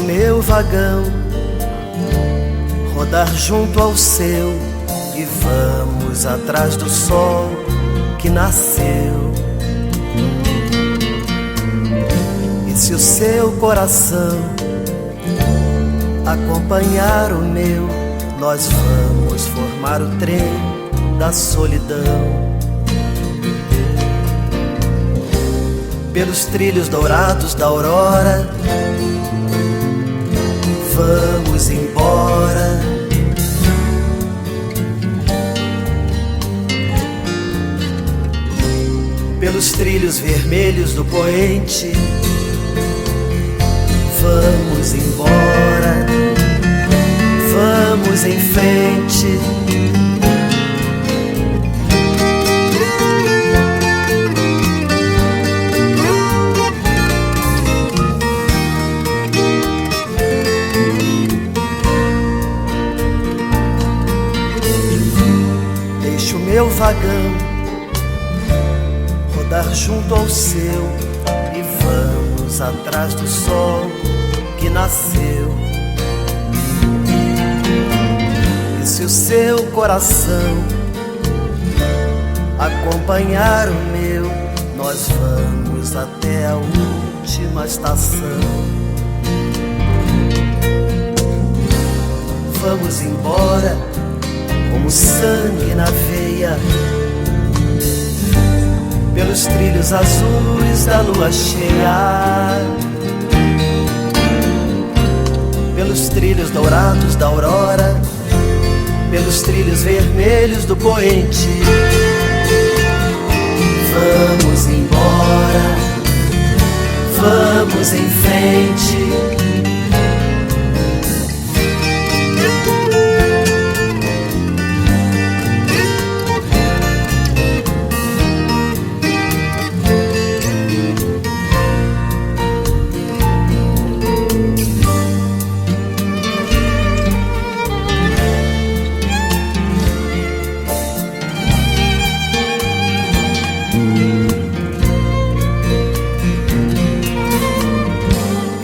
meu vagão rodar junto ao seu e vamos atrás do sol que nasceu. E se o seu coração acompanhar o meu, nós vamos formar o trem da solidão. Pelos trilhos dourados da aurora, vamos embora. Pelos trilhos vermelhos do poente, vamos embora. Vamos em frente. Deixa o meu vagão rodar junto ao seu e vamos atrás do sol que nasceu. E se o seu coração acompanhar o meu, nós vamos até a última estação. Vamos embora como sangue na veia, pelos trilhos azuis da lua cheia, pelos trilhos dourados da aurora, pelos trilhos vermelhos do poente. Vamos embora, vamos em frente.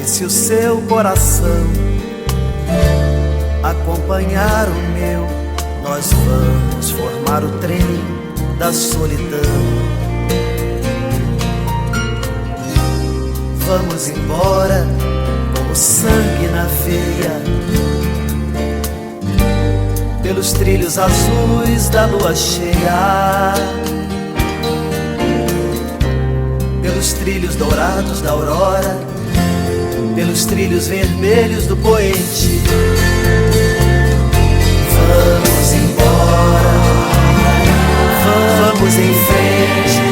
Se o seu coração acompanhar o meu, nós vamos formar o trem da solidão. Vamos embora como sangue na veia, pelos trilhos azuis da lua cheia, pelos trilhos dourados da aurora, pelos trilhos vermelhos do poente. Vamos embora, vamos em frente.